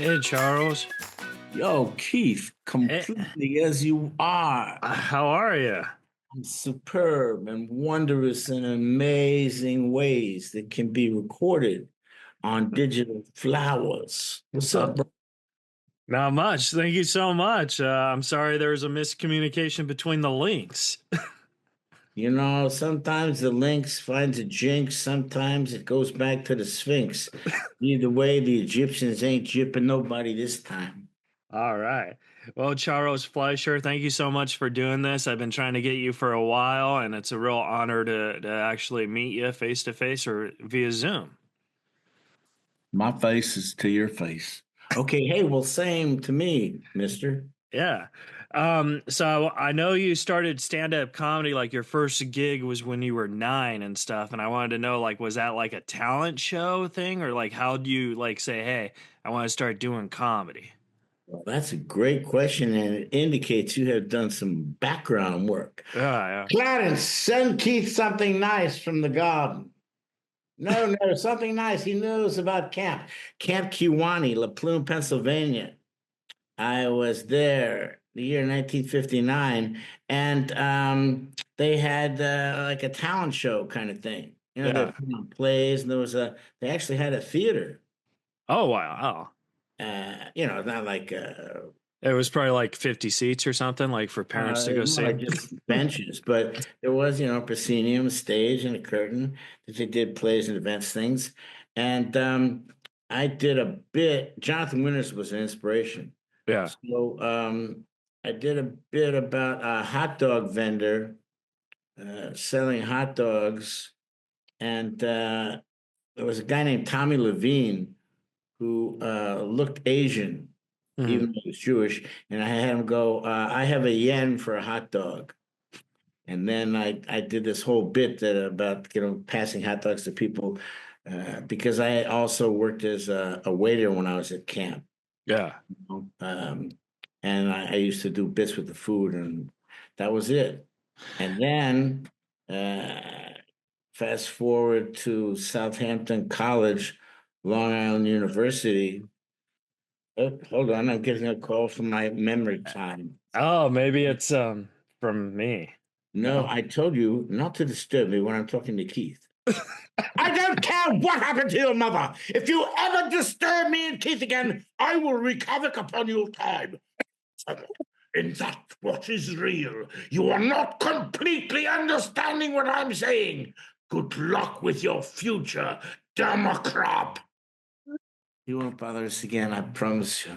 Hey, Charles. Yo, Keith, Hey, completely as you are. how are you? Superb and wondrous in amazing ways that can be recorded on digital flowers. What's Uh, up, bro? Not much. Thank you so much. I'm sorry there was a miscommunication between the links. Sometimes the lynx finds a jinx, sometimes it goes back to the Sphinx. Either way, the Egyptians ain't jipping nobody this time. All right. Well, Charles Fleischer, thank you so much for doing this. I've been trying to get you for a while, and it's a real honor to actually meet you face to face or via Zoom. My face is to your face. Okay, hey, well, same to me, mister. Yeah. So I know you started stand-up comedy, like your first gig was when you were 9 and stuff, and I wanted to know, like, was that like a talent show thing, or like how do you like say, hey, I want to start doing comedy? Well, that's a great question, and it indicates you have done some background work. Yeah, Clarence, send Keith something nice from the garden. No, no, something nice. He knows about Camp Kiwani, La Plume, Pennsylvania. I was there the year 1959, and they had like a talent show kind of thing. They yeah. put on plays, and they actually had a theater. Oh wow. Not like It was probably like 50 seats or something, like for parents to go more see. like just benches, but there was, a proscenium, a stage, and a curtain that they did plays and events things. And I did a bit. Jonathan Winters was an inspiration. Yeah. So I did a bit about a hot dog vendor selling hot dogs, and there was a guy named Tommy Levine who looked Asian, Mhm. even though he was Jewish, and I had him go, "I have a yen for a hot dog." And then I did this whole bit about passing hot dogs to people because I also worked as a waiter when I was at camp. Yeah. Um, and I used to do bits with the food, and that was it. And then fast forward to Southampton College, Long Island University. Oh, hold on, I'm getting a call from my memory time. Oh, maybe it's from me. No, No. I told you not to disturb me when I'm talking to Keith. I don't care what happened to your mother. If you ever disturb me and Keith again, I will wreak havoc upon your time. And that's what is real. You are not completely understanding what I'm saying. Good luck with your future, Democrat. You won't bother us again, I promise you.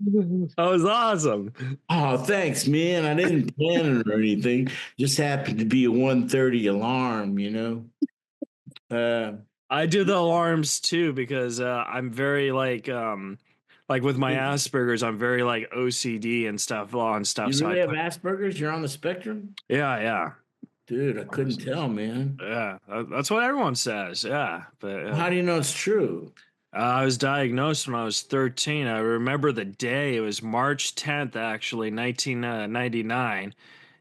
That was awesome. Oh, thanks, man. I didn't plan it or anything. Just happened to be a 1:30 alarm. Uh, I do the alarms too because I'm very like with my you Asperger's, I'm very like OCD and stuff on stuff. So I really have put Asperger's? You're on the spectrum? yeah. Dude, I couldn't tell, man. Yeah, that's what everyone says. Yeah, but How do you know it's true? I was diagnosed when I was 13. I remember the day. It was March 10th, actually, 1999.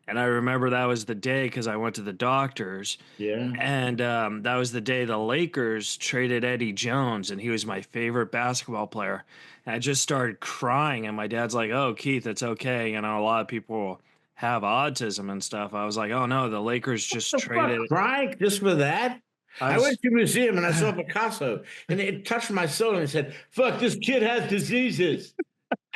And I remember that was the day because I went to the doctors. Yeah. And that was the day the Lakers traded Eddie Jones, and he was my favorite basketball player. And I just started crying, and my dad's like, "Oh, Keith, it's okay. A lot of people have autism and stuff." I was like, "Oh no, the Lakers just The fuck, traded." crying just for that? I I was, went to a museum and I saw Picasso, and it touched my soul and it said, "Fuck, this kid has diseases."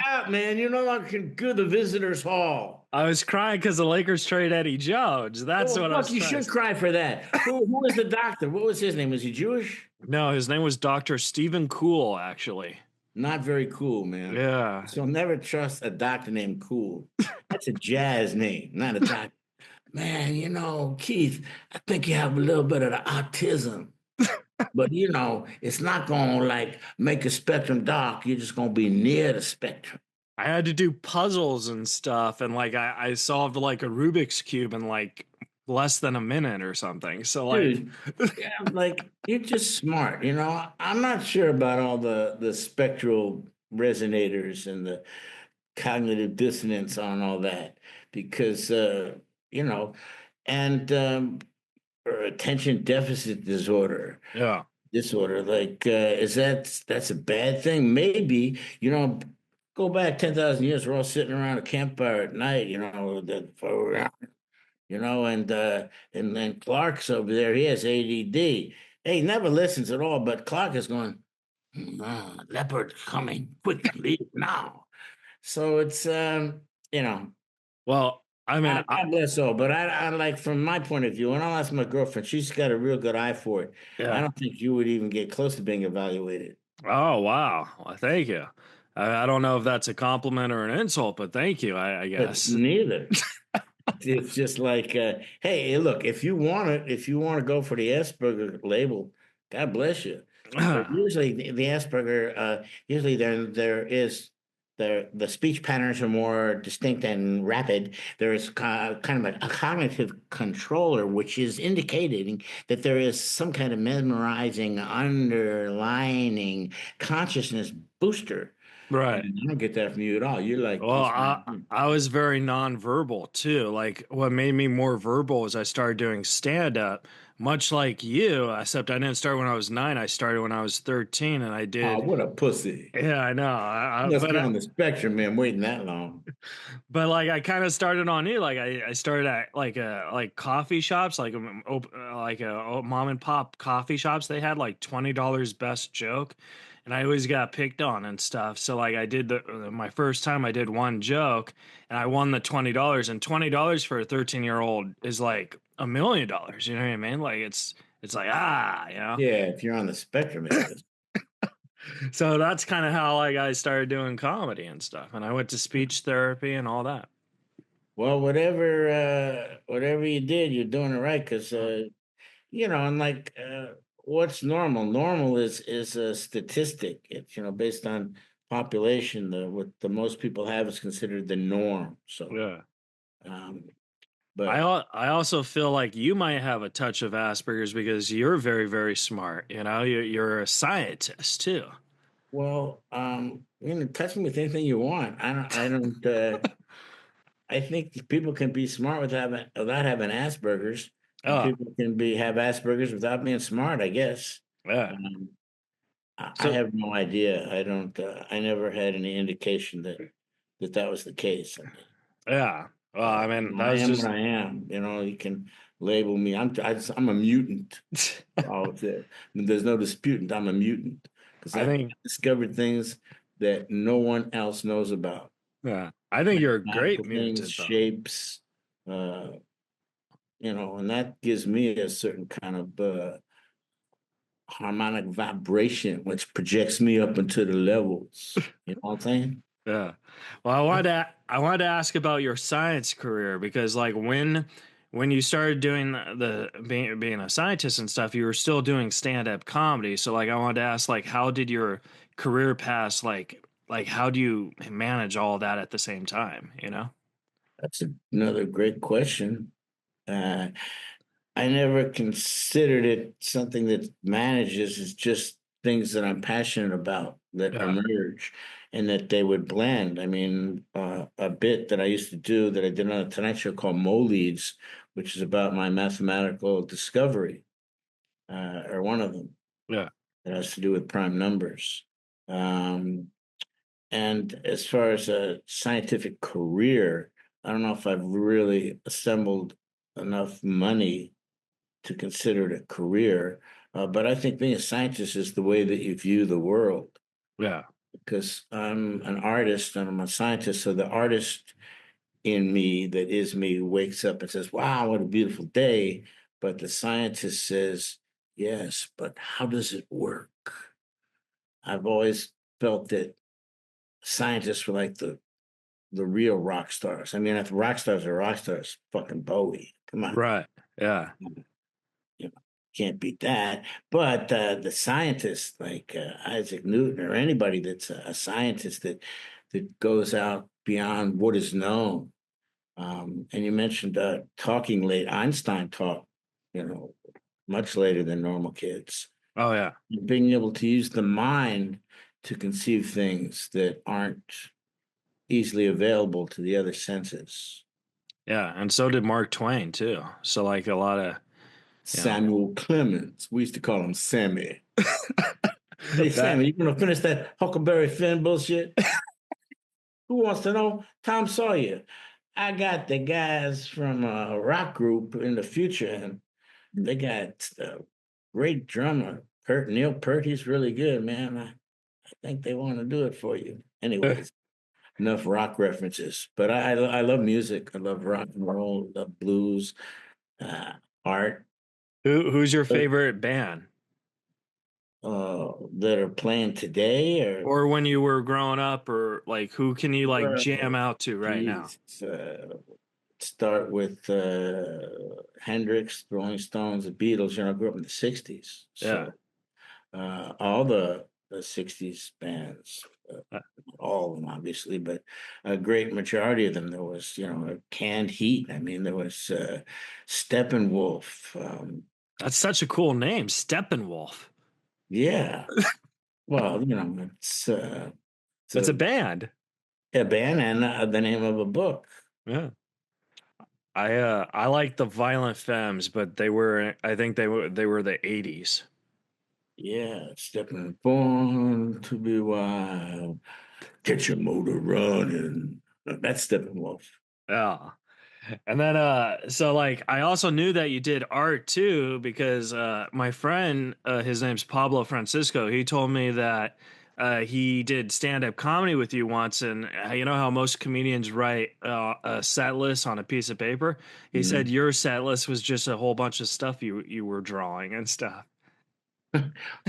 Out, man. You no longer can go to the visitors hall. I was crying because the Lakers traded Eddie Jones. That's Oh, what I fuck, was you trying to should say. cry for that. Who was the doctor? What was his name? Was he Jewish? No, his name was Dr. Stephen Cool, actually. Not very cool, man. Yeah. So never trust a doctor named Cool. That's a jazz name, not a doctor. Man, Keith, I think you have a little bit of the autism. But it's not gonna like make a spectrum dark. You're just gonna be near the spectrum. I had to do puzzles and stuff, and like I solved like a Rubik's Cube in like less than a minute or something. So like Dude, yeah, like you're just smart. I'm not sure about all the spectral resonators and the cognitive dissonance on all that because you know, and or attention deficit disorder. yeah. disorder. Like, is that's a bad thing? Maybe, go back 10,000 years. We're all sitting around a campfire at night, and then Clark's over there. He has ADD. Hey, he never listens at all. But Clark is going, leopard coming, quick, leave now. So it's you know. Well, I mean, God bless all, but I like from my point of view, and I'll ask my girlfriend. She's got a real good eye for it. I yeah. don't think you would even get close to being evaluated. Oh, wow. Well, thank you. I don't know if that's a compliment or an insult, but thank you, I But guess. neither. It's just like, hey, look, if you want to go for the Asperger label, God bless you. But usually the Asperger, usually there is the speech patterns are more distinct and rapid. There is kind of a cognitive controller, which is indicating that there is some kind of mesmerizing underlining consciousness booster. Right. And I don't get that from you at all. You're like Well, just I was very nonverbal too. Like what made me more verbal was I started doing stand up, much like you, except I didn't start when I was 9. I started when I was 13 and I oh, did. what a pussy. Yeah, I know. Must be on the spectrum, man, waiting that long. But like I kind of started on you. Like I started at like coffee shops, like a mom and pop coffee shops. They had like $20 best joke, and I always got picked on and stuff. So like I did my first time I did one joke, and I won the $20. And $20 for a 13-year-old is like $1 million. You know what I mean? Like it's like you know. Yeah, if you're on the spectrum, it is. So that's kind of how like I started doing comedy and stuff, and I went to speech therapy and all that. Well, whatever you did, you're doing it right because and like what's normal? Normal is a statistic. It's based on population. What the most people have is considered the norm. So, Yeah. um, I but I also feel like you might have a touch of Asperger's because you're very, very smart. You know, you're a scientist too. well, touch me with anything you want. I don't. I think people can be smart without having Asperger's, and Oh, people can be have Asperger's without being smart. I guess. yeah. Um, I So have no idea. I don't. I never had any indication that was the case. I mean, yeah. Well, I mean, that I was am what just. I am. You can label me. I'm a mutant. Oh, there's no disputant. I'm a mutant because I I think. discovered things that no one else knows about. Yeah, I think you're a great Mathematical things, mutant, though. shapes, uh, and that gives me a certain kind of harmonic vibration, which projects me up into the levels. You know what I'm saying? Yeah. Well, I wanted to ask about your science career because like when you started doing the being a scientist and stuff, you were still doing stand-up comedy. So like I wanted to ask like how did your career pass like how do you manage all that at the same time, you know? That's another great question. Uh, I never considered it something that manages. It's just things that I'm passionate about that Yeah. emerge and that they would blend. I mean, a bit that I used to do that I did on a Tonight Show called Mo Leads, which is about my mathematical discovery, or one of them Yeah. that has to do with prime numbers. Um, and as far as a scientific career, I don't know if I've really assembled enough money to consider it a career. But I think being a scientist is the way that you view the world Yeah. because I'm an artist and I'm a scientist. So the artist in me that is me wakes up and says, wow, what a beautiful day. But the scientist says, yes, but how does it work? I've always felt that scientists were like the real rock stars. I mean, if rock stars are rock stars, fucking Bowie. Come on. Right. Yeah. You know, can't beat that. But the scientists like Isaac Newton or anybody that's a scientist that goes out beyond what is known. And you mentioned talking late. Einstein talked, much later than normal kids. Oh yeah. Being able to use the mind to conceive things that aren't easily available to the other senses. Yeah, and so did Mark Twain too. So like a lot of Yeah. Samuel Clemens. We used to call him Sammy. Hey, That Sammy, you gonna finish that Huckleberry Finn bullshit? Who wants to know? Tom Sawyer. I got the guys from a rock group in the future, and they got a great drummer, Neil Peart. He's really good, man. I think they want to do it for you. Anyways, enough rock references. But I love music. I love rock and roll. I love blues, uh, art. who's your favorite band? That are playing today, or Or when you were growing up, or like who can you like jam out to right now? geez, start with Hendrix, the Rolling Stones, the Beatles. You know, I grew up in the '60s, Yeah. so all the '60s bands, Uh, all of them, obviously, but a great majority of them. There was, you know, Canned Heat. I mean, there was Steppenwolf. That's such a cool name, Steppenwolf. Yeah, well, you know, it's It's a band. a band and the name of a book. Yeah. I like the Violent Femmes, but I think they were the 80s. Yeah, stepping born to be wild. Get your motor running. That's Steppenwolf. Yeah. And then so like I also knew that you did art too because my friend his name's Pablo Francisco. He told me that he did stand-up comedy with you once, and you know how most comedians write a set list on a piece of paper. He said Mhm. your set list was just a whole bunch of stuff you were drawing and stuff.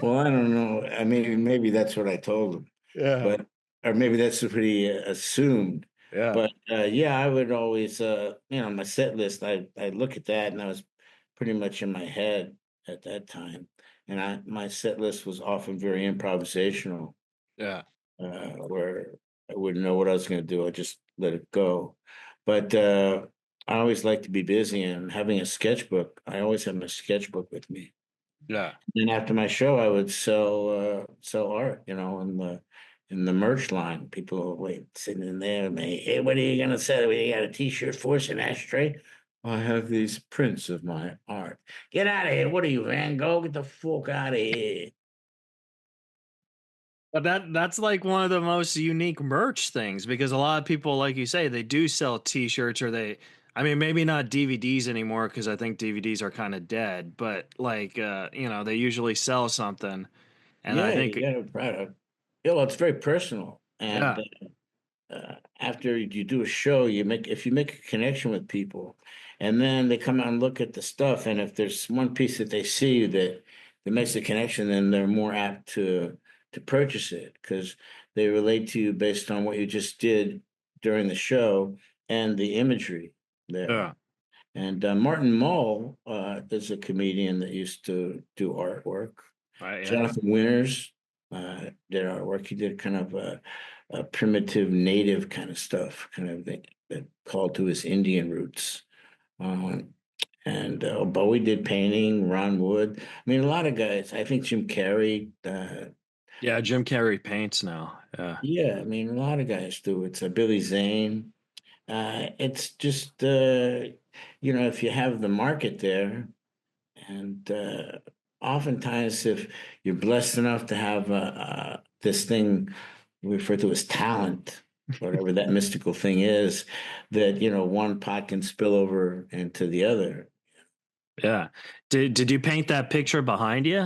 Well, I don't know. I mean, maybe that's what I told him, Yeah. but or maybe that's what he assumed. Yeah. But yeah, I would always, you know, my set list. I look at that, and I was pretty much in my head at that time, and my set list was often very improvisational. Yeah. Where I wouldn't know what I was going to do. I just let it go. But I always like to be busy and having a sketchbook. I always have my sketchbook with me. Yeah. And after my show, I would sell art, you know, in the merch line. People wait sitting in there and they, hey, what are you gonna sell? You got a T-shirt for us, an ashtray? I have these prints of my art. Get out of here! What are you, Van Gogh? Get the fuck out of here! But that's like one of the most unique merch things because a lot of people, like you say, they do sell T-shirts or I mean, maybe not DVDs anymore because I think DVDs are kind of dead. But like, they usually sell something, and I Yeah, think, you got a product. Yeah, well, it's very personal, and yeah, after you do a show, if you make a connection with people, and then they come out and look at the stuff, and if there's one piece that they see that makes a connection, then they're more apt to purchase it because they relate to you based on what you just did during the show and the imagery there. yeah, And Martin Mull is a comedian that used to do artwork. right, yeah, Jonathan Winters did artwork. He did kind of a primitive native kind of stuff, kind of that called to his Indian roots. Um, and Bowie did painting, Ron Wood. I mean, a lot of guys. I think Jim Carrey. yeah. Jim Carrey paints now. Yeah, Yeah, I mean, a lot of guys do. It's a Billy Zane. It's just, you know, if you have the market there, and oftentimes, if you're blessed enough to have this thing we refer to as talent, whatever that mystical thing is, that you know one pot can spill over into the other. yeah. Did you paint that picture behind you?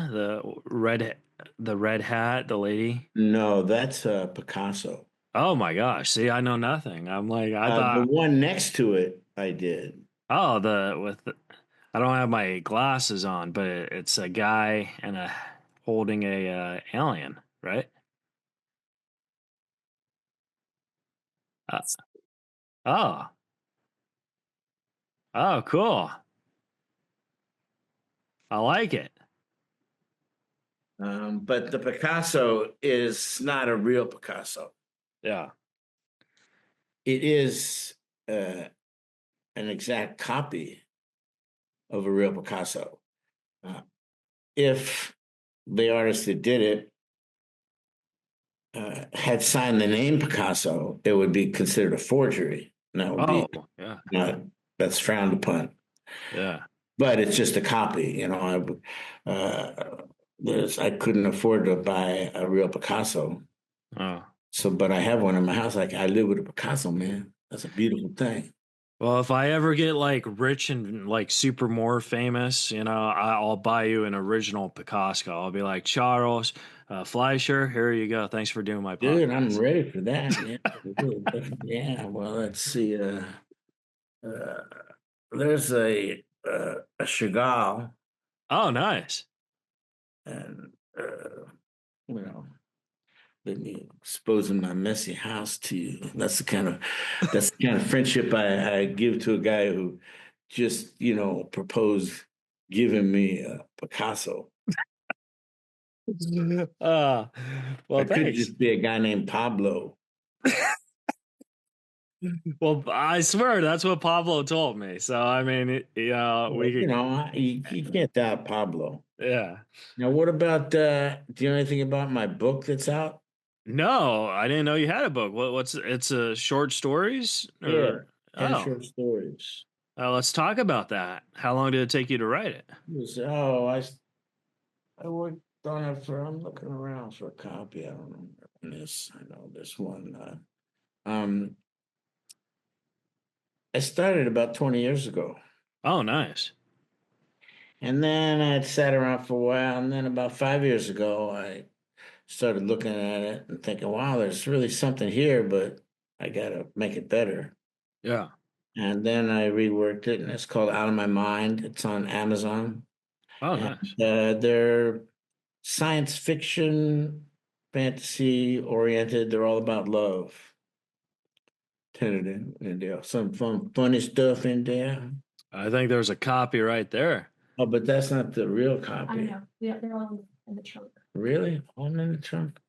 The red hat, the lady. No, that's Picasso. Oh my gosh! See, I know nothing. I'm like, I The thought, one next to it, I did. oh, I don't have my glasses on, but it's a guy and a holding a alien, right? Uh, oh, oh, cool. I like it. But the Picasso is not a real Picasso. Yeah. It is an exact copy of a real Picasso. Uh, if the artist that did it had signed the name Picasso, it would be considered a forgery. And that would be Oh, yeah, not, that's frowned upon. yeah. but it's just a copy. I couldn't afford to buy a real Picasso, Oh. so but I have one in my house. Like I live with a Picasso, man. That's a beautiful thing. Well, if I ever get like rich and like super more famous, I'll buy you an original Picasso. I'll be like, Charles, Fleischer, here you go. Thanks for doing my Dude, I'm podcast. ready for that. Yeah, yeah. Well, let's see. Uh, there's a Chagall, Oh, nice. and you know, let me exposing my messy house to you. That's the kind of friendship I give to a guy who just proposed giving me a Picasso. Uh, I well, could thanks. just be a guy named Pablo. Well, I swear that's what Pablo told me. So, I mean, Well, we could, you can't doubt Pablo. yeah. Now, what about? Do you know anything about my book that's out? No, I didn't know you had a book. It's short stories Yeah, or, 10 oh, short stories. let's talk about that. How long did it take you to write it? I worked on it I'm looking around for a copy. I don't remember this. I know this one. I started about 20 years ago. Oh, nice. And then I sat around for a while. And then about 5 years ago, I started looking at it and thinking, wow, there's really something here, but I got to make it better. Yeah. And then I reworked it, and it's called Out of My Mind. It's on Amazon. Oh, And nice. they're science fiction, fantasy oriented. They're all about love. Tentative in there. Some funny stuff in there. I think there's a copy right there. Oh, but that's not the real copy. I know. Yeah, they're all in the trunk. Really? All in the trunk?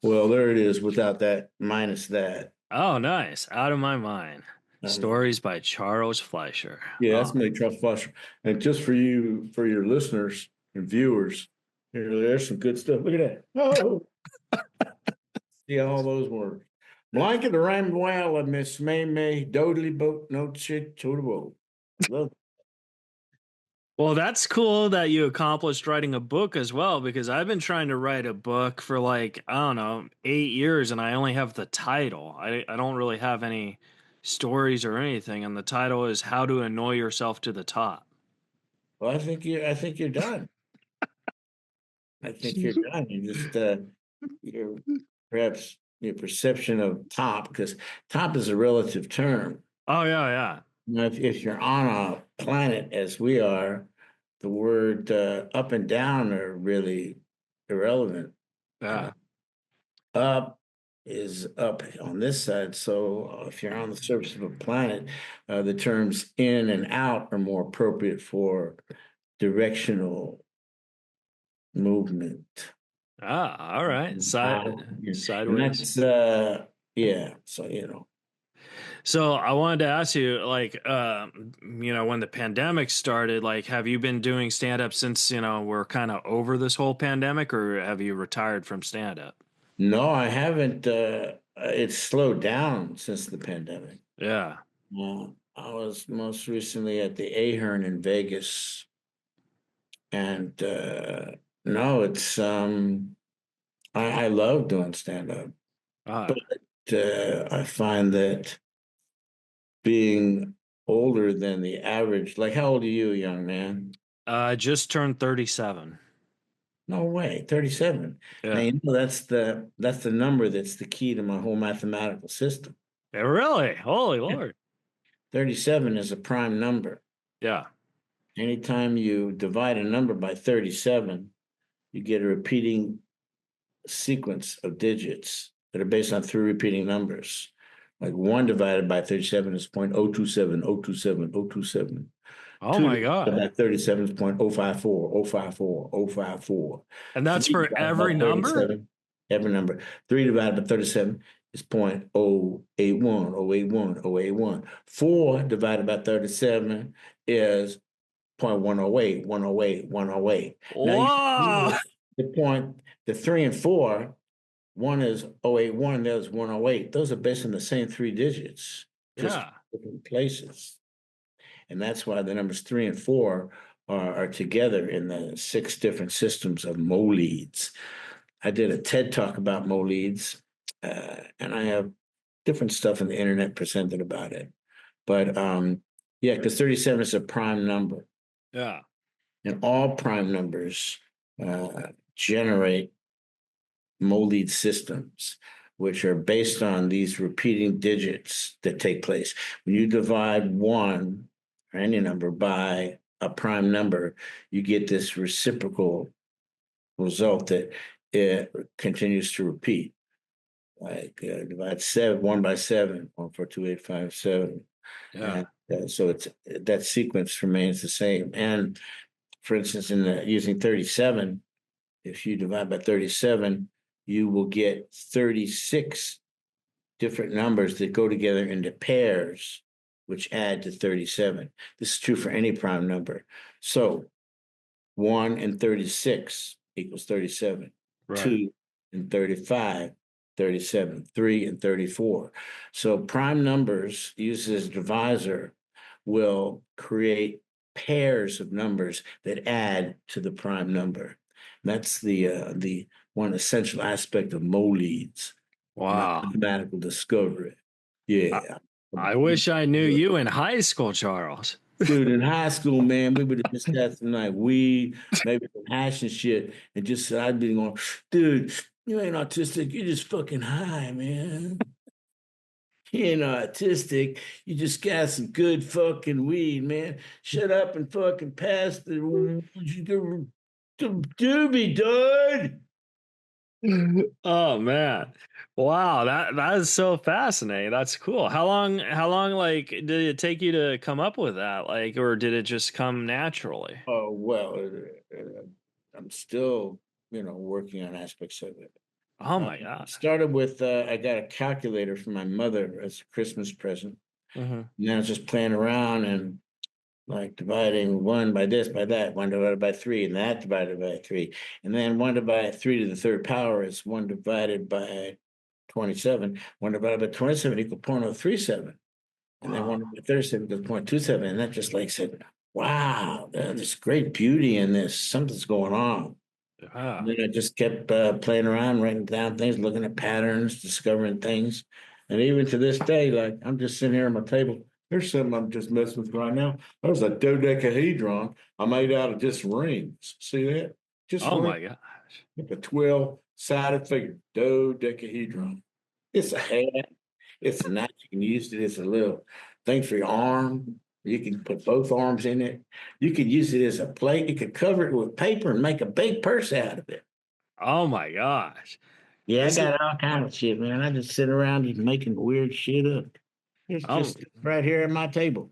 Well, there it is without that, minus that. Oh, nice. Out of My Mind. Um, Stories by Charles Fleischer. yeah, Oh, that's my trust Flusher. And just for you, for your listeners and viewers, there's some good stuff. Look at that. Oh, see all those words. Blanket the ram well of Miss May Dodley boat no shit to the boat. Love well, that's cool that you accomplished writing a book as well, because I've been trying to write a book for like, I don't know, 8 years, and I only have the title. I don't really have any stories or anything, and the title is How to Annoy Yourself to the Top. Well, I think you're done. I think you're done. You just your perhaps your perception of top, because top is a relative term. Oh, yeah, yeah. If you're on a planet as we are, the word up and down are really irrelevant. Uh, Yeah. up is up on this side. So if you're on the surface of a planet, the terms in and out are more appropriate for directional movement. Ah, all right. And Sideways. that's yeah. So So I wanted to ask you, like, when the pandemic started, like, have you been doing stand up since, we're kind of over this whole pandemic, or have you retired from stand up? no, I haven't. It's slowed down since the pandemic. Yeah. I was most recently at the Ahern in Vegas, and no, it's I love doing stand up, Ah, but I find that being older than the average, like how old are you, young man? I just turned 37. No way, 37. Now Yeah. you know that's the number that's the key to my whole mathematical system. Yeah, really? Holy Yeah. Lord. 37 is a prime number. Yeah. Anytime you divide a number by 37, you get a repeating sequence of digits that are based on three repeating numbers. Like 1 divided by 37 is 0.027, 027, 027. Oh 2 my divided God. by 37 is 0.054, 054, 054. And that's 3 for divided by every number? 37, every number. 3 divided by 37 is 0.081, 081, 081. 4 divided by 37 is 0.108, 108, 108. Now you Whoa. know the 3 and 4, one is 081, the other is 108. Those are based on the same three digits, just Yeah. different places. And that's why the numbers 3 and 4 are together in the 6 different systems of moleads. I did a TED talk about moleads, and I have different stuff on the internet presented about it. But yeah, because 37 is a prime number. Yeah. And all prime numbers generate molead systems, which are based on these repeating digits that take place. When you divide 1 or any number by a prime number, you get this reciprocal result that it continues to repeat. Like divide 1 by 7, 1, 4, 2, 8, 5, 7. Yeah. And so it's that sequence remains the same. And for instance, using 37, if you divide by 37, you will get 36 different numbers that go together into pairs, which add to 37. This is true for any prime number. So 1 and 36 equals 37. Right. 2 and 35, 37. 3 and 34. So prime numbers used as a divisor will create pairs of numbers that add to the prime number. That's the one essential aspect of moleads, Wow. mathematical discovery. Yeah. I wish I knew you in high school, Charles. Dude, in high school, man, we would have just got some like weed, maybe some hash and shit, and just I'd be going, dude, you ain't autistic, you're just fucking high, man. You ain't autistic, you just got some good fucking weed, man. Shut up and fucking pass the doobie, dude. Oh man. Wow, that is so fascinating. That's cool. How long like did it take you to come up with that? Like or did it just come naturally? Oh well, I'm still, working on aspects of it. Oh my god. Started with I got a calculator from my mother as a Christmas present. Mhm. And then I was just playing around and like dividing 1 by this, by that, 1 divided by 3, and that divided by 3. And then 1 divided by 3 to the third power is 1 divided by 27. 1 divided by 27 equals 0.037. And then 1 divided by 37 equals 0.27. And that just like said, wow, there's great beauty in this. Something's going on. And Yeah. then I just kept playing around, writing down things, looking at patterns, discovering things. And even to this day, like I'm just sitting here at my table. Here's something I'm just messing with right now. There's a dodecahedron I made out of just rings. See that? Just Oh rings. my gosh. Like a 12-sided figure. Dodecahedron. It's a hat. It's a knife. You can use it as a little thing for your arm. You can put both arms in it. You could use it as a plate. You could cover it with paper and make a big purse out of it. Oh my gosh. Yeah, I This is got all kind of shit, man. I just sit around just making weird shit up. It's oh just right here at my table.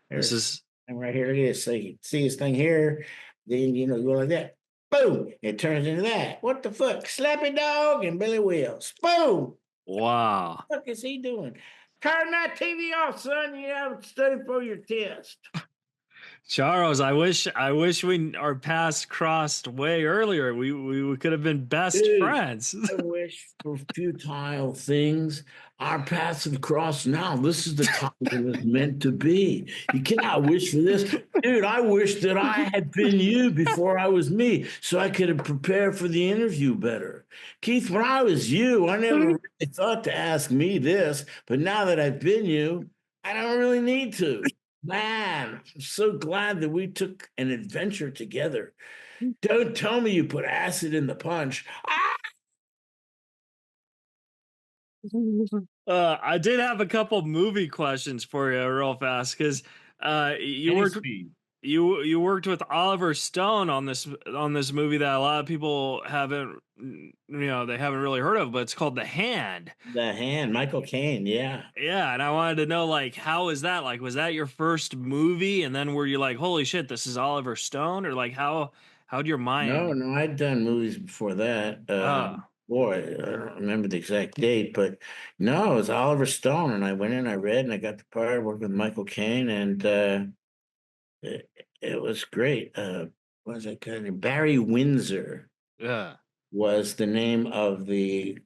this There's is and right here it is. So you see this thing here, then you go like that. Boom! It turns into that. What the fuck? Slappy Dog and Billy Wheels. Boom! wow. What the fuck is he doing? Turn that TV off, son. You haven't studied for your test. Charles, I wish our paths crossed way earlier. We could have been best Dude, friends. I wish for futile things. Our paths have crossed now. This is the time it was meant to be. You cannot wish for this. Dude, I wish that I had been you before I was me so I could have prepared for the interview better. Keith, when I was you, I never really thought to ask me this, but now that I've been you, I don't really need to. Man, I'm so glad that we took an adventure together. Don't tell me you put acid in the punch. Ah! I did have a couple movie questions for you real fast because you Any worked speed. you worked with Oliver Stone on this movie that a lot of people haven't they haven't really heard of, but it's called The Hand. The Hand, Michael Caine, yeah. Yeah, and I wanted to know like how was that? Like was that your first movie and then were you like holy shit this is Oliver Stone or like how'd your No, mind no, I'd done movies before that. uh Boy, I don't remember the exact date, but no, it was Oliver Stone. And I went in, I read, and I got the part, worked with Michael Caine, and it was great. What was that guy named? Barry Windsor yeah. was the name of the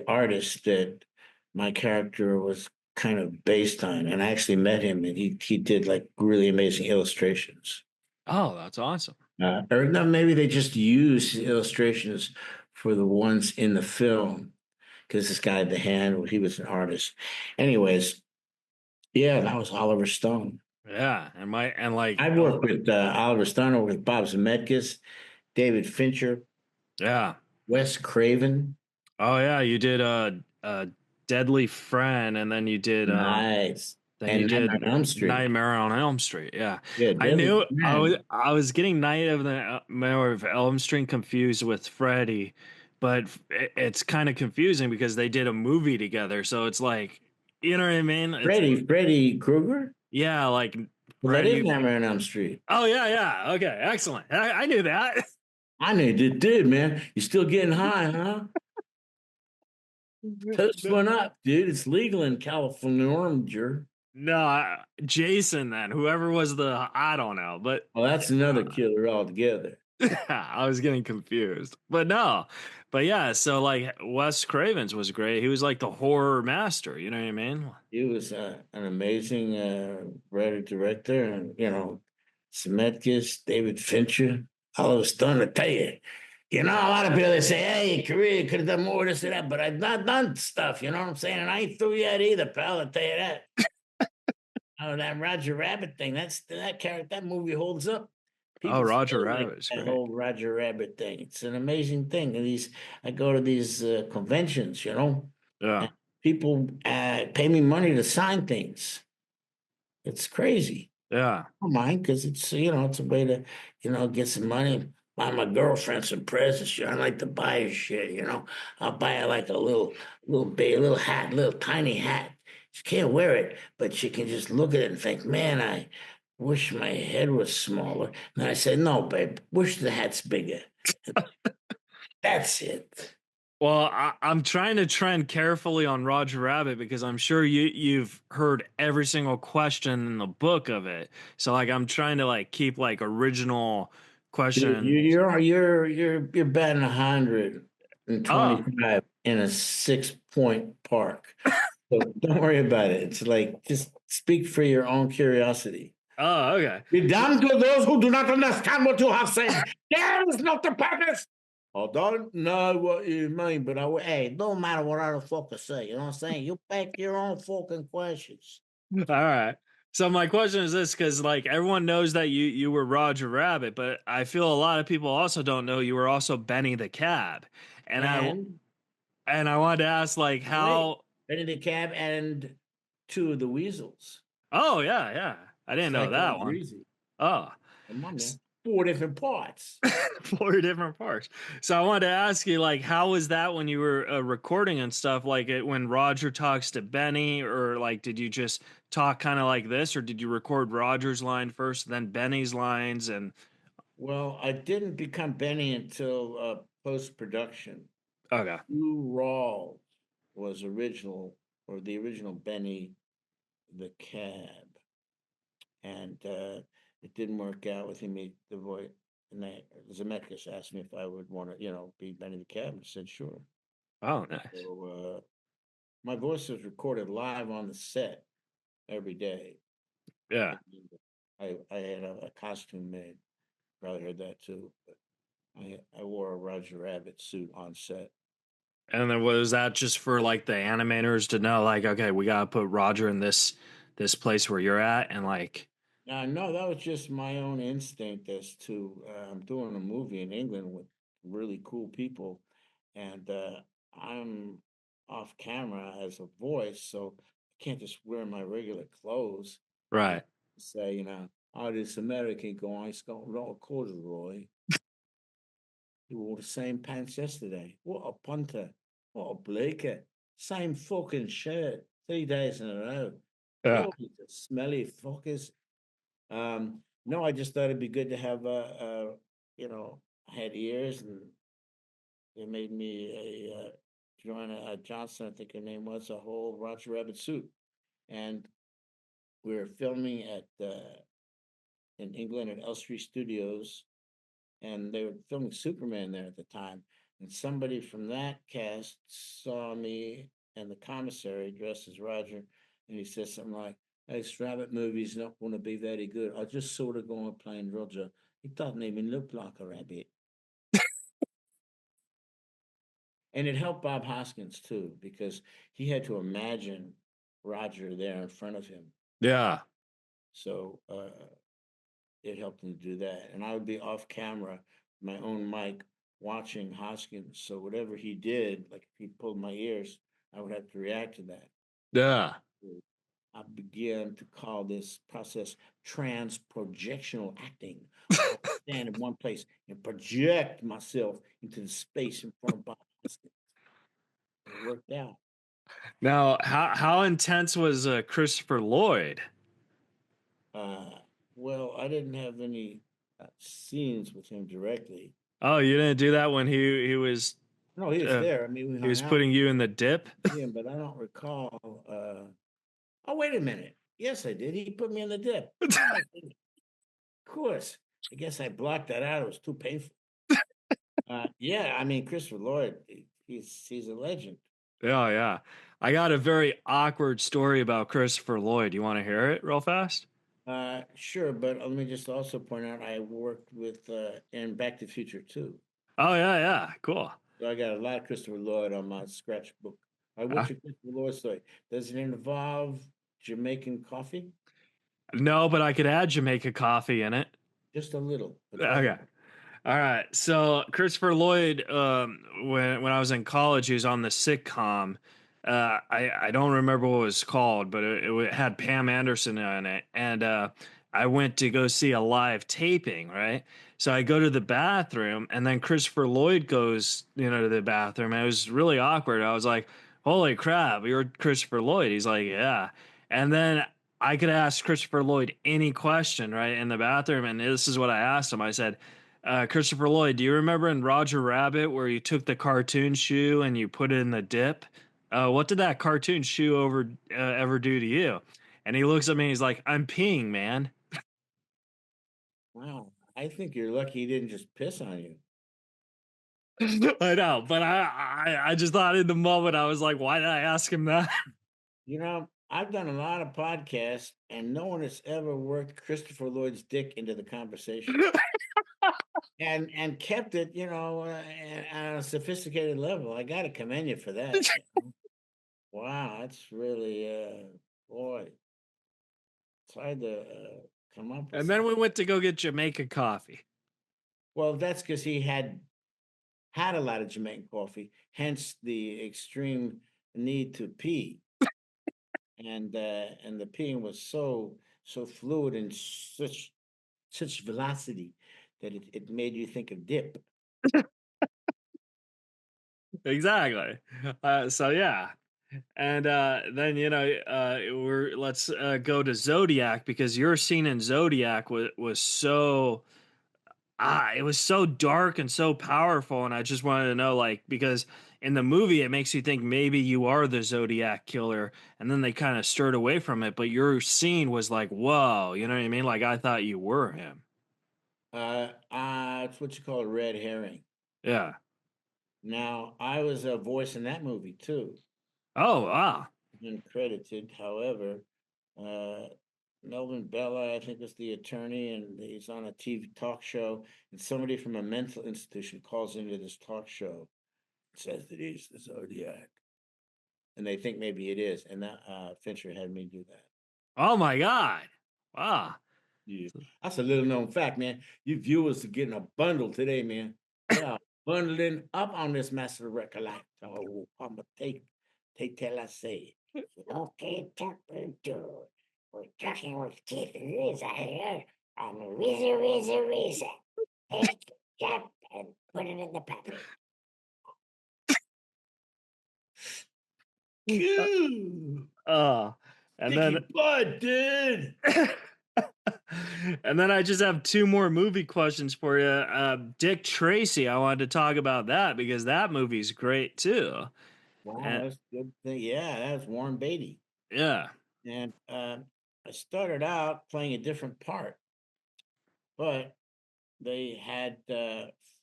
artist that my character was kind of based on. And I actually met him, and he did like really amazing illustrations. Oh, that's awesome. Or no, maybe they just used illustrations for the ones in the film because this guy had the hand, he was an artist. Anyways, yeah, that was Oliver Stone. Yeah, and like I worked with Oliver Stone, I worked with Bob Zemeckis, David Fincher, yeah. Wes Craven. Oh yeah, you did a Deadly Friend, and Nice. then you And Nightmare did on Elm Street. Nightmare on Elm Street. Yeah, Yeah, I Deadly knew Man. I was getting Nightmare of Elm Street confused with Freddy, but it's kind of confusing because they did a movie together. So it's like, you know what I mean? It's Freddy Krueger? yeah, like Well, that is Freddy. Nightmare on Elm Street. Oh yeah, yeah. Okay, excellent. I knew that. I knew you did, man. You still getting high, huh? Toast one up, dude. It's legal in California, Orange. No, Jason then, whoever was I don't know, but Well, that's another killer altogether. I was getting confused. But no. But yeah, so like Wes Cravens was great. He was like the horror master, you know what I mean? He was an amazing writer director, and Zemeckis, David Fincher. All of a sudden, to tell you, a lot of people they say, "Hey, your career could have done more this or that," but I've not done stuff. You know what I'm saying? And I ain't through yet either, pal. I'll tell you that. Oh, that Roger Rabbit thing. That character. That movie holds up. Oh, People Roger still like Rabbit is that great. whole Roger Rabbit thing. It's an amazing thing. And I go to these conventions, Yeah. and people pay me money to sign things. It's crazy. Yeah. I don't mind because it's a way to get some money. Buy my girlfriend some presents. I like to buy her shit. I'll buy her like a little hat, little tiny hat. She can't wear it, but she can just look at it and think, "Man, I wish my head was smaller." And I said, "No, babe, wish the hat's bigger." That's it. Well, I'm trying to trend carefully on Roger Rabbit because I'm sure you've heard every single question in the book of it. So like I'm trying to like keep like original Dude, question. you're batting 125 Oh, in a 6-point park. So don't worry about it. It's like just speak for your own curiosity. oh, okay. Be damned to those who do not understand what you have said. There is not the purpose. I don't know what you mean, but hey, it don't matter what other fuckers say. You know what I'm saying? You pick your own fucking questions. All right. So my question is this, because like everyone knows that you were Roger Rabbit, but I feel a lot of people also don't know you were also Benny the Cab, and And I wanted to ask like wait, how. Benny the Cab and two of the Weasels. Oh yeah, yeah. I didn't know Psycho that and one. Greasy. Oh, Come on, s- man. 4 different parts. four different parts. So I wanted to ask you like how was that when you were recording and stuff? Like when Roger talks to Benny, or like did you just talk kind of like this, or did you record Roger's line first, then Benny's lines, and Well, I didn't become Benny until post production. okay. Lou Rawls was original, or the original Benny the Cab, and it didn't work out with him. The voice, and Zemeckis asked me if I would want to, be Benny the Cab. I said sure. Oh, nice. So my voice was recorded live on the set every day. Yeah. I had a costume made. Probably heard that too. But I wore a Roger Rabbit suit on set. And then was that just for like the animators to know, like, okay, we gotta put Roger in this place where you're at, and like, No, that was just my own instinct as to I'm doing a movie in England with really cool people, and I'm off camera as a voice, so I can't just wear my regular clothes and right? say, oh, this American guy, he's got a corduroy. He wore the same pants yesterday. What a punter. What a bleaker. Same fucking shirt 3 days in a row. Yeah. Oh, the smelly fuckers. No, I just thought it'd be good to have I had ears, and they made me Joanna Johnson, I think her name was, a whole Roger Rabbit suit. And we were filming at in England at Elstree Studios, and they were filming Superman there at the time. And somebody from that cast saw me and the commissary dressed as Roger, and he said something like, "Hey, Rabbit movie's not going to be very good. I just saw the guy playing Roger. He doesn't even look like a rabbit." And it helped Bob Hoskins too, because he had to imagine Roger there in front of him. Yeah. So it helped him do that. And I would be off camera, my own mic, watching Hoskins. So whatever he did, like if he pulled my ears, I would have to react to that. Yeah. I began to call this process transprojectional acting. I would stand in one place and project myself into the space in front of Bob Hoskins. It worked out. Now, how intense was Christopher Lloyd? Uh, well, I didn't have any scenes with him directly. Oh, you didn't do that when he was No, he was there. I mean, we he hung was out putting you in the dip? with him, but I don't recall. Oh, wait a minute. Yes, I did. He put me in the dip. Oh, of course. I guess I blocked that out. It was too painful. Yeah, I mean, Christopher Lloyd, he's a legend. Yeah, yeah. I got a very awkward story about Christopher Lloyd. You want to hear it real fast? Sure, but let me just also point out I worked with in Back to the Future too. Oh yeah, yeah. Cool. So I got a lot of Christopher Lloyd on my scratchbook. All right, Uh, what's your Christopher Lloyd story? Does it involve Jamaican coffee? no, but I could add Jamaica coffee in it. Just a little, but go Okay. ahead. All right. So Christopher Lloyd, when I was in college, he was on the sitcom. I don't remember what it was called, but it had Pam Anderson in it, and I went to go see a live taping. Right. So I go to the bathroom, and then Christopher Lloyd goes, to the bathroom. And it was really awkward. I was like, "Holy crap, you're Christopher Lloyd." He's like, "Yeah," and then. I could ask Christopher Lloyd any question right in the bathroom, and this is what I asked him. I said, Christopher Lloyd, do you remember in Roger Rabbit where you took the cartoon shoe and you put it in the dip? What did that cartoon shoe ever do to you? And he looks at me and he's like, I'm peeing, man. Wow, I think you're lucky he didn't just piss on you. I know, but I just thought in the moment, I was like, why did I ask him that? You know, I've done a lot of podcasts, and no one has ever worked Christopher Lloyd's dick into the conversation, and kept it, at a sophisticated level. I got to commend you for that. Wow, that's really, boy, it's hard to come up with And then something. we went to go get Jamaica coffee. Well, that's because he had a lot of Jamaican coffee, hence the extreme need to pee, and the peeing was so fluid and such velocity that it made you think of dip. Exactly. So yeah. And then let's go to Zodiac because your scene in Zodiac was so it was so dark and so powerful, and I just wanted to know because in the movie it makes you think maybe you are the Zodiac killer, and then they kind of stirred away from it, but your scene was like, whoa, you know what I mean? Like I thought you were him. It's what you call a red herring. Yeah. Now, I was a voice in that movie too, Oh wow. been credited. However, uh, Melvin Bella, I think, is the attorney, and he's on a TV talk show. And somebody from a mental institution calls into this talk show, says that he's the Zodiac, and they think maybe it is. And that Fincher had me do that. Oh my god. Wow. Yeah, that's a little known fact, man. You viewers are getting a bundle today, man. They are bundling up on this Master of Recollector. Oh, I'm gonna take till I say it. Okay, talking to. We're talking with Keith and Reza here on Reza. Take jump and put it in the puppy. Uh, and Sticky then butt, dude. and then I just have two more movie questions for you. Dick Tracy, I wanted to talk about that because that movie's great too. Wow, And that's a good thing. Yeah, that's Warren Beatty. yeah, And I started out playing a different part, but they had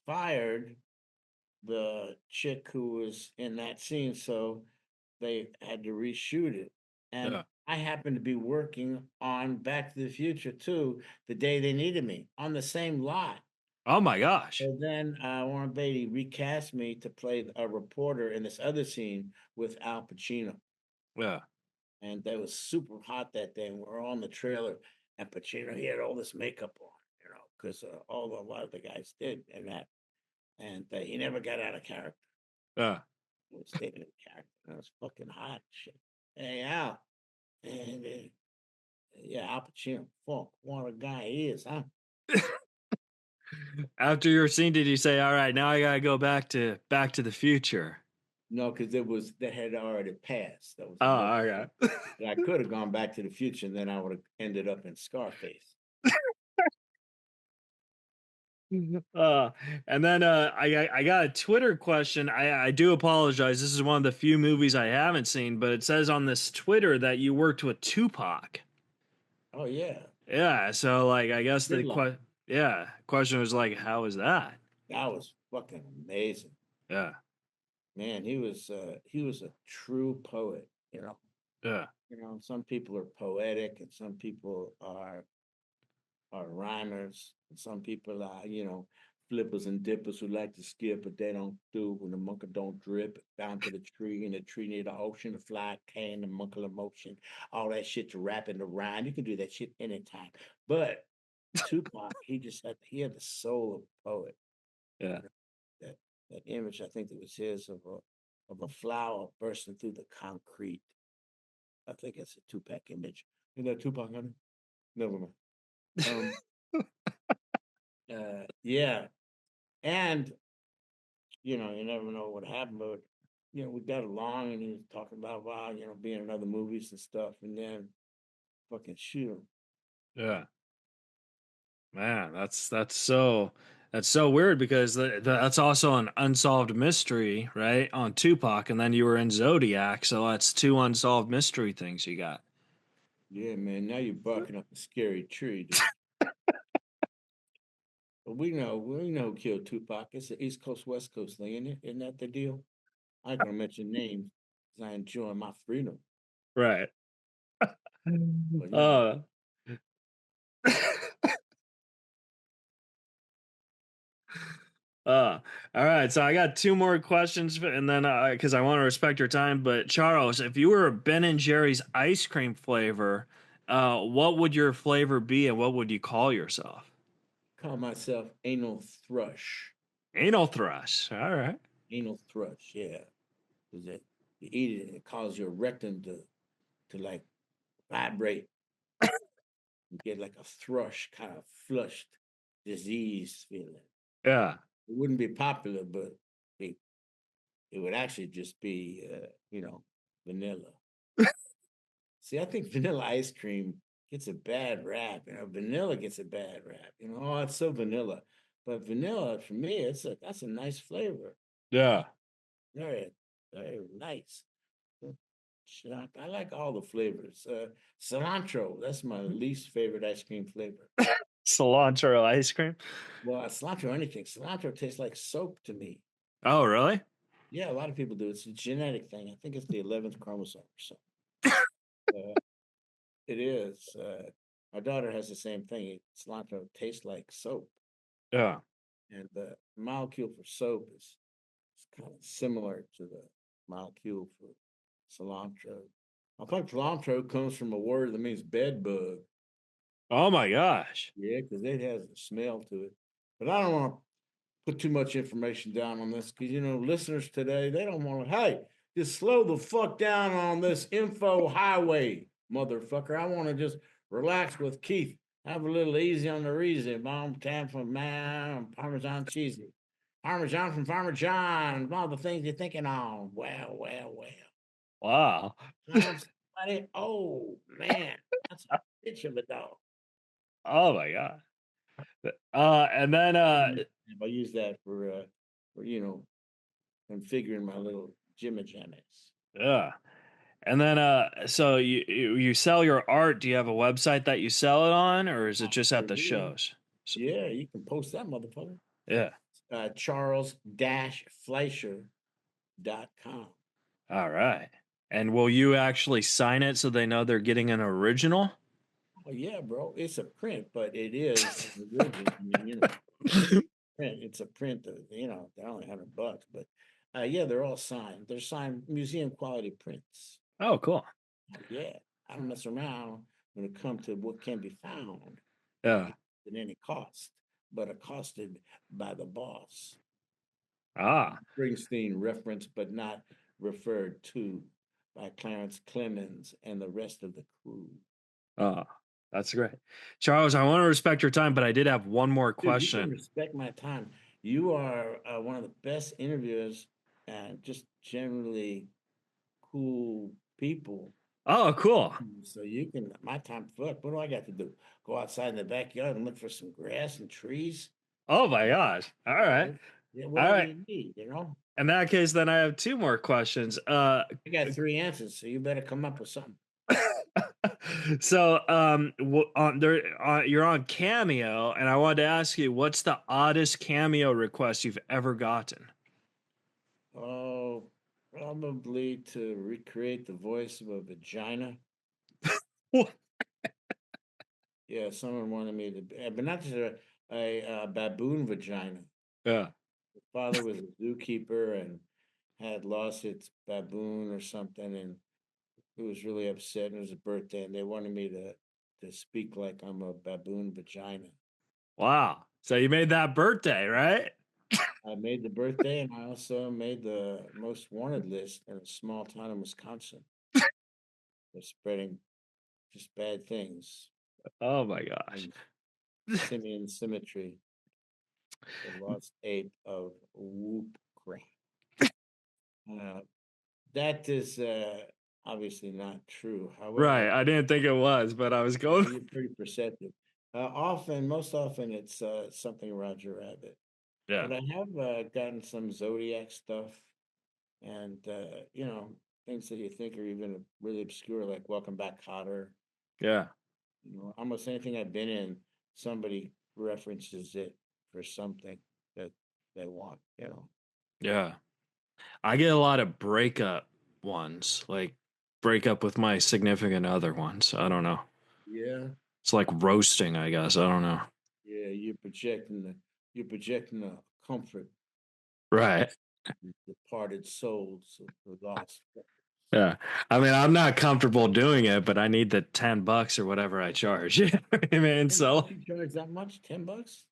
fired the chick who was in that scene, so they had to reshoot it. And yeah, I happened to be working on Back to the Future too the day they needed me on the same lot. Oh my gosh. And then Warren Beatty recast me to play a reporter in this other scene with Al Pacino. Yeah. And that was super hot that day. And we're on the trailer, and Pacino, he had all this makeup on, because a lot of the guys did and that. And he never got out of character. Yeah. He stayed in character. And it was fucking hot shit. Hey, Al. And yeah, Al Pacino, fuck, what a guy he is, huh? After your scene, did you say, "All right, now I gotta go Back to the Future"? No, because that had already passed. That was another. Oh, okay. I could have gone Back to the Future, and then I would have ended up in Scarface. Uh, and then I got a Twitter question. I do apologize. This is one of the few movies I haven't seen, but it says on this Twitter that you worked with Tupac. Oh yeah, Yeah, so like I guess the Gridlock. question was like, how was that? That was fucking amazing. Yeah, Man, he was a true poet. yeah, Some people are poetic, and some people are rhymers, and some people are flippers and dippers who like to skip, but they don't do when the monkey don't drip down to the tree, and the tree near the ocean, the fly can, the monkey motion, all that shit to rap in the rhyme. You can do that shit anytime. But Tupac, he had the soul of a poet. yeah. That that image, I think it was his of a flower bursting through the concrete. I think it's a Tupac image. Is that Tupac, honey? Never mind. Um, yeah, and you never know what happened, but we got along, and he was talking about wow, being in other movies and stuff, and then fucking shoot him. Yeah. Man, that's so weird because that's also an unsolved mystery, right? On Tupac, and then you were in Zodiac, so that's two unsolved mystery things you got. Yeah, man. Now you're barking up a scary tree, dude. But we know who killed Tupac. It's an East Coast West Coast thing, isn't it? Isn't that the deal? I ain't gonna mention names because I enjoy my freedom. Right. But Uh all right. So I got two more questions, and then because I want to respect your time. But Charles, if you were a Ben and Jerry's ice cream flavor, what would your flavor be, and what would you call yourself? call myself anal thrush. Anal thrush. All right. Anal thrush, yeah. Because you eat it, and it causes your rectum to like vibrate. You get like a thrush kind of flushed disease feeling. Yeah. It wouldn't be popular, but it, it would actually just be vanilla. See, I think vanilla ice cream gets a bad rap. Vanilla gets a bad rap. Oh, it's so vanilla. But vanilla, for me, that's a nice flavor. Yeah. Very, very nice. Shit, I like all the flavors. Cilantro, that's my least favorite ice cream flavor. Cilantro ice cream. Well, cilantro, anything. Cilantro tastes like soap to me. Oh, really? Yeah, a lot of people do. It's a genetic thing. I think it's the 11th chromosome or something. Uh, it is. My daughter has the same thing. Cilantro tastes like soap. Yeah. And the molecule for soap is kind of similar to the molecule for cilantro. I think cilantro comes from a word that means bed bug. Oh my gosh. Yeah, because it has a smell to it. But I don't want to put too much information down on this because listeners today, they don't want to, hey, just slow the fuck down on this info highway, motherfucker. I want to just relax with Keith. Have a little easy on the reason. Bomb tam from man, Parmesan cheesy. Parmesan from Farmer John, all the things you're thinking on. Well, well, well. Wow. Somebody, oh man, that's a bitch of a dog. Oh my god. And then I use that for configuring my little jimmy jammies. yeah. And then so you sell your art. Do you have a website that you sell it on, or is it just at Sure the do. shows? Yeah, you can post that motherfucker. Yeah. Charles-Fleischer.com. All right. And will you actually sign it so they know they're getting an original? Oh yeah, bro. It's a print, but it is an original. I mean, print. It's a print. They're only $100, but yeah, they're all signed. They're signed museum quality prints. Oh, cool. Yeah, I don't mess around when it comes to what can be found Yeah. at any cost, but accosted by the boss. Ah. Springsteen referenced but not referred to by Clarence Clemens and the rest of the crew. Oh, that's great. Charles, I want to respect your time, but I did have one more Dude, you can question. respect my time. You are one of the best interviewers and just generally cool people. Oh, cool. So you can, my time, fuck, what do I got to do? Go outside in the backyard and look for some grass and trees? Oh my gosh. All right. Yeah, All whatever right. you need, In that case, then I have two more questions. I got three answers, so you better come up with something. So you're on Cameo, and I wanted to ask you, what's the oddest Cameo request you've ever gotten? Oh, probably to recreate the voice of a vagina. What? Yeah, someone wanted me to, but not just a baboon vagina. Yeah. The father was a zookeeper and had lost its baboon or something, and he was really upset. And it was a birthday, and they wanted me to speak like I'm a baboon vagina. Wow. So you made that birthday, right? I made the birthday, and I also made the most wanted list in a small town in Wisconsin. They're spreading just bad things. Oh my gosh. And simian symmetry, the lost ape of whoop crap. Uh, that is obviously not true. Right. However, I didn't think it was, but I was going. you're pretty perceptive. Most often, it's something Roger Rabbit. Yeah. But I have gotten some Zodiac stuff and, things that you think are even really obscure, like Welcome Back, Cotter. Yeah. Almost anything I've been in, somebody references it for something that they want. Yeah. I get a lot of breakup ones, like break up with my significant other ones. I don't know. Yeah, It's like roasting, I guess. I don't know. yeah, you're projecting the comfort Right. of departed souls of the lost. Yeah. I mean, I'm not comfortable doing it, but I need the $10 or whatever I charge. You know what I mean? So You charge that much? $10?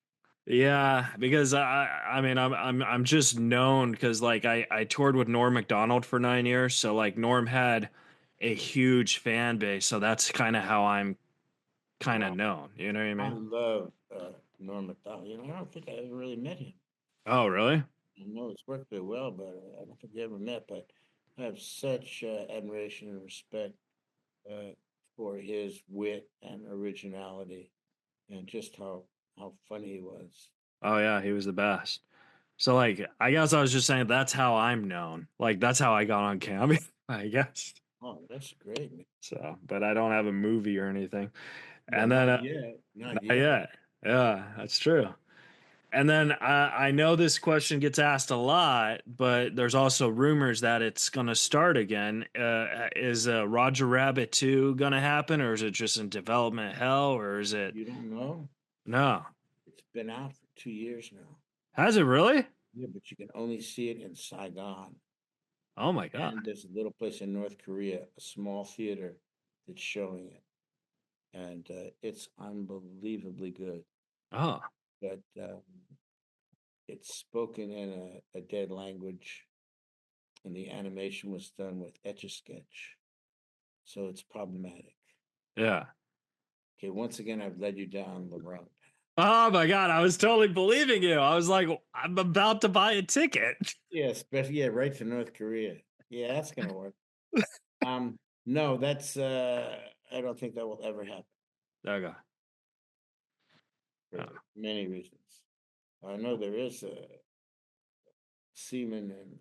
yeah, because I mean I'm just known because like I toured with Norm Macdonald for 9 years. So like Norm had a huge fan base. So that's kind of how I'm kind of Wow, known. You know what I I mean? love Norm Macdonald. I don't think I ever really met him. Oh, really? I know it's worked very well, but I don't think we ever met. But I have such admiration and respect uh, for his wit and originality, and just how funny he was. Oh yeah, he was the best. So like I guess I was just saying that's how I'm known. Like that's how I got on Cameo, I guess. Oh, that's great, man. So, but I don't have a movie or anything. Well, And then not yet, not not yet. yet. Yeah, that's true. And then I know this question gets asked a lot, but there's also rumors that it's going to start again. Is Roger Rabbit 2 going to happen, or is it just in development hell, or is it You don't know? no? It's been out for 2 years now. Has it really? Yeah, but you can only see it in Saigon. Oh my god! And there's a little place in North Korea, a small theater that's showing it. And it's unbelievably good. Oh, But it's spoken in a dead language, and the animation was done with Etch a Sketch. So it's problematic. yeah. Okay, once again, I've led you down the wrong path. Oh my god! I was totally believing you. I was like, I'm about to buy a ticket. Yeah, especially, yeah, right to North Korea. Yeah, that's going to work. No, that's, I don't think that will ever happen Okay. for Oh, many reasons. I know there is a Seaman and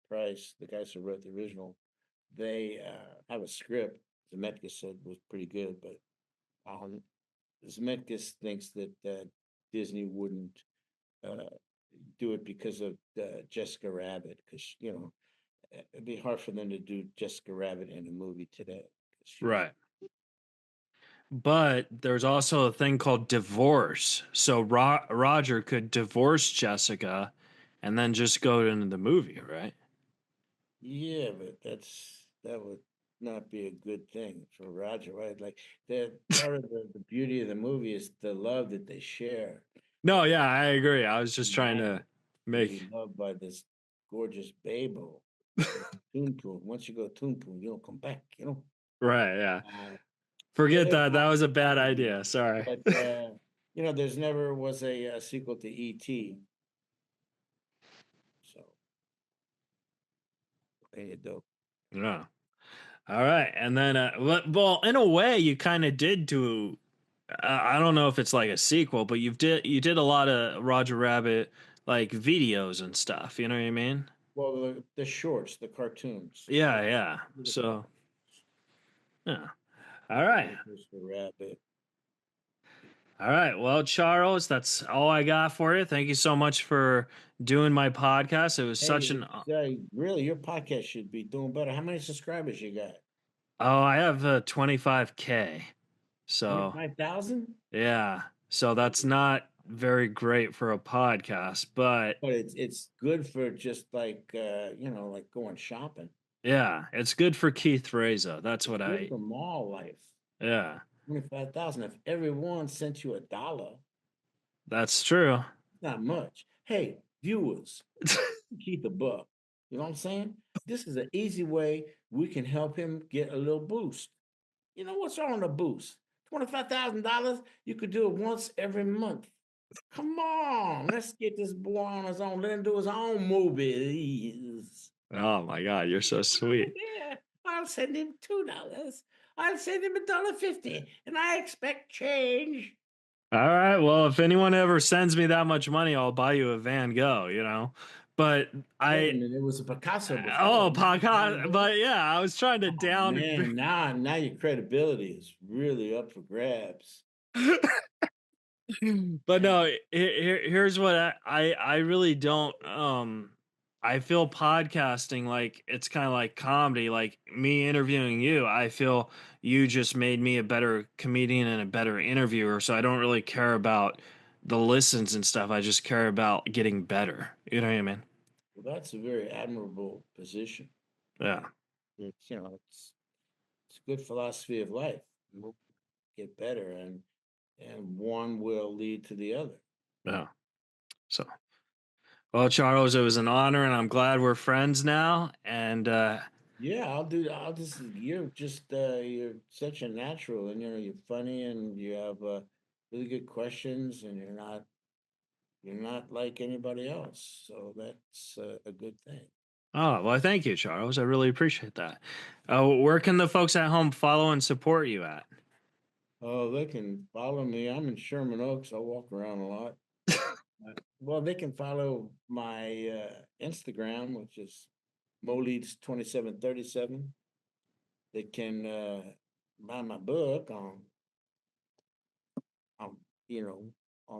Price, the guys who wrote the original, they have a script. Zemeckis said was pretty good, but um, Zemeckis thinks that Disney wouldn't uh, do it because of Jessica Rabbit, because it'd be hard for them to do Jessica Rabbit in a movie today. Right. But there's also a thing called divorce. So Roger could divorce Jessica and then just go into the movie, right? Yeah, but that would not be a good thing for Roger, right? Like that part of the beauty of the movie is the love that they share. No, yeah, I agree. I was just trying Man, to to be make loved by this gorgeous babel. Toonpool. Once you go Toonpool, you don't come back, you know. right, yeah. Uh, Forget yeah, that. That was a bad idea. Sorry. but there's never was a sequel to E.T. So there you go. Yeah. All right. And then well, in a way you kind of did do I don't know if it's like a sequel, but you did a lot of Roger Rabbit like videos and stuff, you know what I mean? Well, the shorts, the cartoons. Yeah, yeah. So, yeah. All right. Mr. Rabbit. All right. Well, Charles, that's all I got for you. Thank you so much for doing my podcast. It was such Hey, an really, your podcast should be doing better. How many subscribers you got? Oh, I have 25K. So, 25,000? yeah. So that's not very great for a podcast, but But it's good for just like like going shopping. yeah, it's good for Keith Reza. That's It's what good I for mall life. yeah. 25,000. If everyone sent you $1, That's true. not much. Hey, viewers, keep the buck. You know what I'm saying? This is an easy way we can help him get a little boost. You know what's wrong with a boost? $25,000. You could do it once every month. Come on, let's get this boy on his own. Let him do his own movies. Oh my God, you're so sweet. Yeah, I'll send him $2. I'll send him $1.50, and I expect change. All right. Well, if anyone ever sends me that much money, I'll buy you a Van Gogh, you know? But Wait a I, minute, it was a Picasso before. oh, Now it's Van podcast. Gogh? But yeah, I was trying to Oh down. man, now your credibility is really up for grabs. But And no, here's what I really don't I feel podcasting like it's kind of like comedy, like me interviewing you. I feel you just made me a better comedian and a better interviewer, so I don't really care about the listens and stuff. I just care about getting better. You know what I mean? well, that's a very admirable position. Yeah. It's a good philosophy of life. We'll get better, and one will lead to the other. Yeah. So, well, Charles, it was an honor and I'm glad we're friends now and Yeah, I'll just you're such a natural, and you're funny, and you have really good questions, and you're not like anybody else, so that's a good thing. oh, well, thank you, Charles. I really appreciate that. Where can the folks at home follow and support you at? Oh, they can follow me. I'm in Sherman Oaks. I walk around a lot. Well, they can follow my Instagram, which is Moleeds2737. They can buy my book on on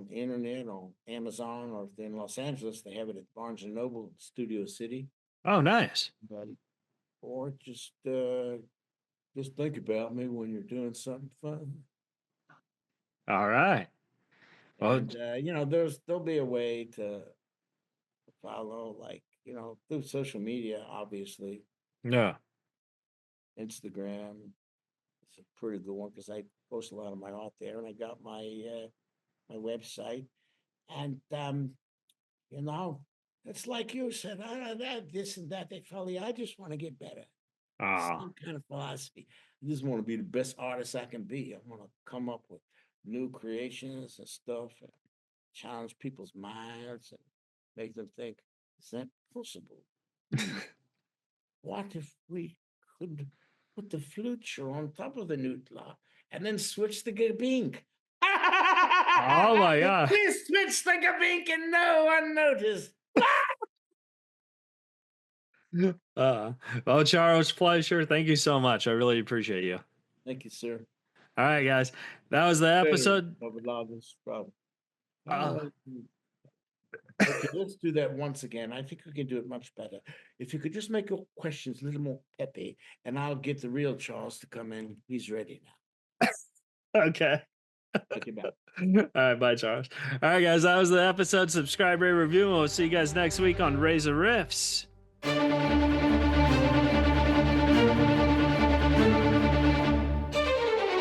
the internet, on Amazon, or if they're in Los Angeles, they have it at Barnes and Noble, Studio City. Oh, nice. But or just think about me when you're doing something fun. All right. Well, And there'll be a way to follow, like through social media. Obviously, no. Instagram is a pretty good one because I post a lot of my art there, and I got my website, and you know, it's like you said, that this and that. They follow you. I just want to get better. Oh, Same kind of philosophy. I just want to be the best artist I can be. I want to come up with new creations and stuff, and challenge people's minds and make them think, is that possible? What if we could put the Fleischer on top of the Nutella and then switch the Gabink? oh my God. We switched the Gabink and no one noticed. Well, Charles Fleischer, thank you so much. I really appreciate you. Thank you, sir. All right, guys. That was the episode. Problem. Uh, Okay, let's do that once again. I think we can do it much better. If you could just make your questions a little more peppy, and I'll get the real Charles to come in. He's ready now. Okay. Okay, bye. All right, bye, Charles. All right, guys, that was the episode. Subscribe, rate, review, and we'll see you guys next week on Reza Riffs.